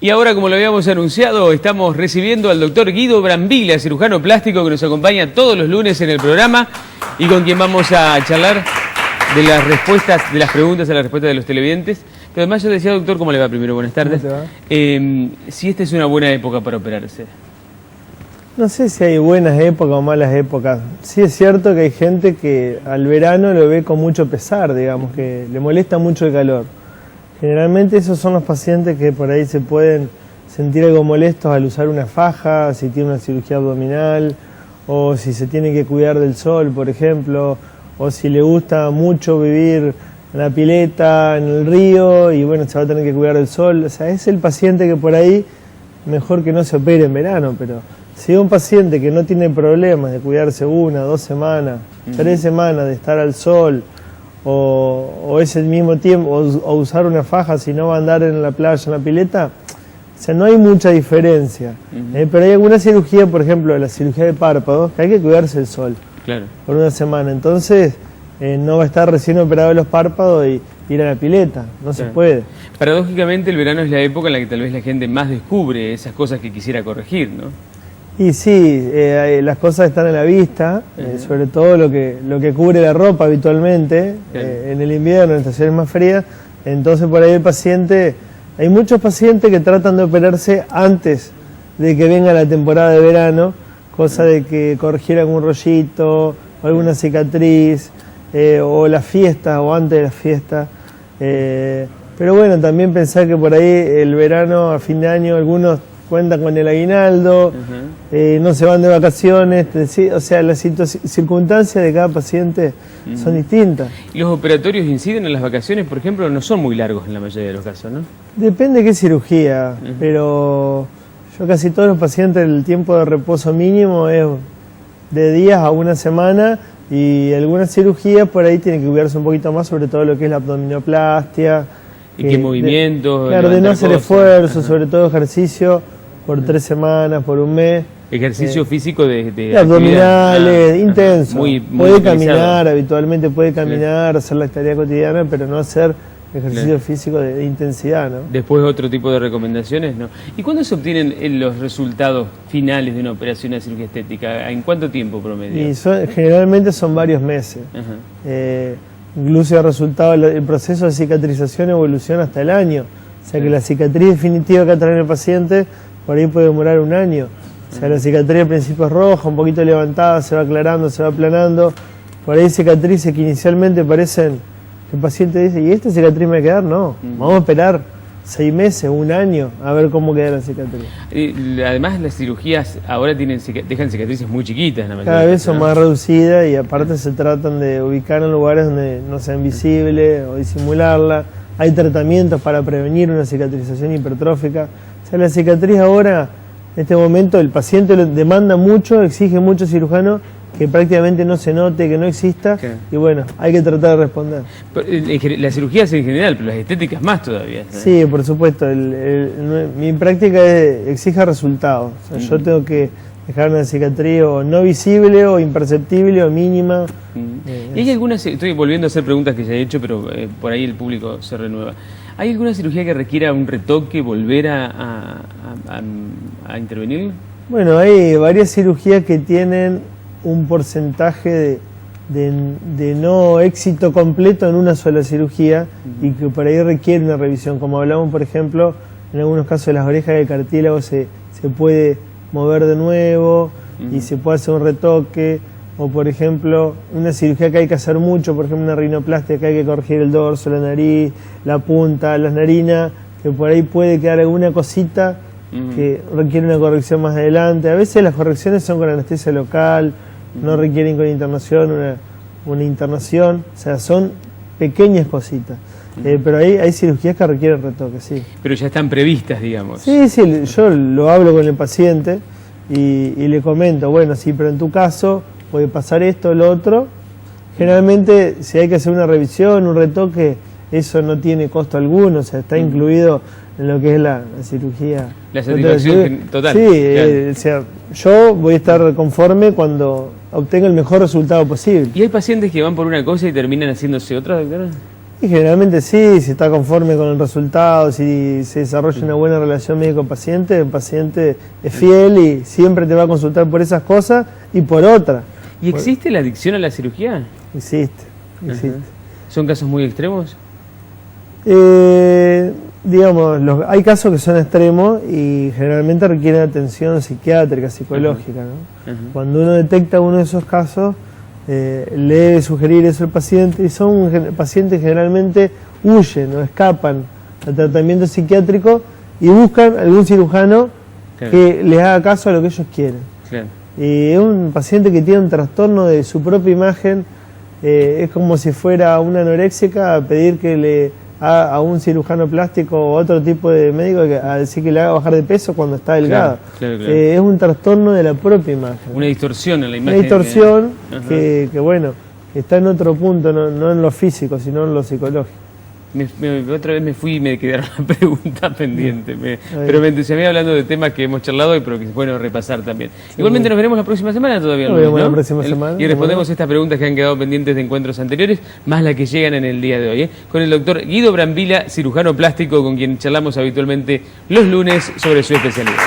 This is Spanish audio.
Y ahora, como lo habíamos anunciado, estamos recibiendo al doctor Guido Brambilla, cirujano plástico, que nos acompaña todos los lunes en el programa y con quien vamos a charlar de las respuestas, de las preguntas a las respuestas de los televidentes. Pero además yo decía, doctor, ¿cómo le va primero? Buenas tardes. ¿Cómo te va? Si esta es una buena época para operarse. No sé si hay buenas épocas o malas épocas. Sí es cierto que hay gente que al verano lo ve con mucho pesar, digamos, que le molesta mucho el calor. Generalmente esos son los pacientes que por ahí se pueden sentir algo molestos al usar una faja, si tiene una cirugía abdominal, o si se tiene que cuidar del sol, por ejemplo, o si le gusta mucho vivir en la pileta, en el río, y bueno, se va a tener que cuidar del sol. O sea, es el paciente que por ahí mejor que no se opere en verano, pero si es un paciente que no tiene problemas de cuidarse 1, 2 semanas, 3 semanas de estar al sol, o es el mismo tiempo, o usar una faja si no va a andar en la playa, en la pileta, o sea, no hay mucha diferencia. Pero hay alguna cirugía, por ejemplo, la cirugía de párpados, que hay que cuidarse del sol por una semana. Entonces, no va a estar recién operado de los párpados y ir a la pileta, no se puede. Paradójicamente, el verano es la época en la que tal vez la gente más descubre esas cosas que quisiera corregir, ¿no? Y sí, las cosas están a la vista, sobre todo lo que cubre la ropa habitualmente, en el invierno, en estaciones más frías. Entonces por ahí el paciente, hay muchos pacientes que tratan de operarse antes de que venga la temporada de verano, cosa de que corrigiera algún rollito, o alguna cicatriz, o la fiesta, o antes de la fiesta. Pero bueno, también pensar que por ahí el verano, a fin de año, algunos cuentan con el aguinaldo, no se van de vacaciones, o sea, las circunstancias de cada paciente son distintas. ¿Y los operatorios inciden en las vacaciones, por ejemplo? No son muy largos en la mayoría de los casos, ¿no? Depende de qué cirugía, pero yo casi todos los pacientes el tiempo de reposo mínimo es de días a una semana, y algunas cirugías por ahí tienen que cuidarse un poquito más, sobre todo lo que es la abdominoplastia. ¿Y qué movimientos? Claro, de no hacer esfuerzo, sobre todo ejercicio, por 3 semanas, por un mes. Ejercicio físico de abdominales, intenso. Puede caminar, habitualmente puede caminar, hacer la tarea cotidiana, pero no hacer ejercicio físico de intensidad, ¿no? Después otro tipo de recomendaciones, ¿no? ¿Y cuándo se obtienen los resultados finales de una operación de cirugía estética? ¿En cuánto tiempo promedio? Y generalmente son varios meses. Incluso el resultado, el proceso de cicatrización evoluciona hasta el año. O sea que la cicatriz definitiva que trae el paciente por ahí puede demorar un año. O sea, la cicatriz al principio es roja, un poquito levantada, se va aclarando, se va aplanando. Por ahí cicatrices que inicialmente parecen, que el paciente dice, ¿y esta cicatriz me va a quedar? No, vamos a esperar 6 meses, un año, a ver cómo queda la cicatriz. Además, las cirugías ahora dejan cicatrices muy chiquitas. Cada vez son más reducidas, y aparte se tratan de ubicar en lugares donde no sean visibles o disimularla. Hay tratamientos para prevenir una cicatrización hipertrófica. O sea, la cicatriz ahora, en este momento, el paciente lo demanda mucho, exige mucho cirujano, que prácticamente no se note, que no exista, y bueno, hay que tratar de responder. Las cirugías en general, pero las estéticas más todavía, ¿sabes? Sí, por supuesto. Mi práctica exige resultados. O sea, yo tengo que dejar una cicatriz o no visible, o imperceptible, o mínima. ¿Y hay algunas, estoy volviendo a hacer preguntas que ya he hecho, pero por ahí el público se renueva. ¿Hay alguna cirugía que requiera un retoque, volver a intervenir? Bueno, hay varias cirugías que tienen un porcentaje de no éxito completo en una sola cirugía, y que por ahí requiere una revisión. Como hablamos, por ejemplo, en algunos casos de las orejas, del cartílago se puede mover de nuevo y se puede hacer un retoque. O por ejemplo, una cirugía que hay que hacer mucho, por ejemplo una rinoplastia, que hay que corregir el dorso, la nariz, la punta, las narinas, que por ahí puede quedar alguna cosita que requiere una corrección más adelante. A veces las correcciones son con anestesia local, no requieren con internación, una internación, o sea, son pequeñas cositas. Pero hay cirugías que requieren retoque, sí. Pero ya están previstas, digamos. Sí, yo lo hablo con el paciente y le comento, bueno, sí, pero en tu caso puede pasar esto, lo otro. Generalmente, si hay que hacer una revisión, un retoque, eso no tiene costo alguno, o sea, está incluido en lo que es la cirugía. La satisfacción total. Sí, claro. O sea, yo voy a estar conforme cuando obtenga el mejor resultado posible. ¿Y hay pacientes que van por una cosa y terminan haciéndose otra, doctora? Y generalmente sí, si está conforme con el resultado, si se desarrolla una buena relación médico-paciente, el paciente es fiel y siempre te va a consultar por esas cosas y por otras. ¿Y existe la adicción a la cirugía? Existe. ¿Son casos muy extremos? Digamos, hay casos que son extremos y generalmente requieren atención psiquiátrica, psicológica, ¿no? Cuando uno detecta uno de esos casos, le debe sugerir eso al paciente, y son pacientes que generalmente huyen o escapan al tratamiento psiquiátrico y buscan algún cirujano que les haga caso a lo que ellos quieren. Y es un paciente que tiene un trastorno de su propia imagen, es como si fuera una anoréxica a pedir que le haga a un cirujano plástico o otro tipo de médico a decir que le haga bajar de peso cuando está delgado. Es un trastorno de la propia imagen. Una distorsión en la imagen. Una distorsión que bueno, que está en otro punto, no en lo físico, sino en lo psicológico. Otra vez me fui y me quedaron una pregunta pendiente, pero me entusiasmé hablando de temas que hemos charlado y pero que es bueno repasar también. Igualmente nos veremos la próxima semana todavía, Luis, ¿no? La próxima semana. Y respondemos estas preguntas que han quedado pendientes de encuentros anteriores, más las que llegan en el día de hoy, con el doctor Guido Brambila, cirujano plástico, con quien charlamos habitualmente los lunes sobre su especialidad.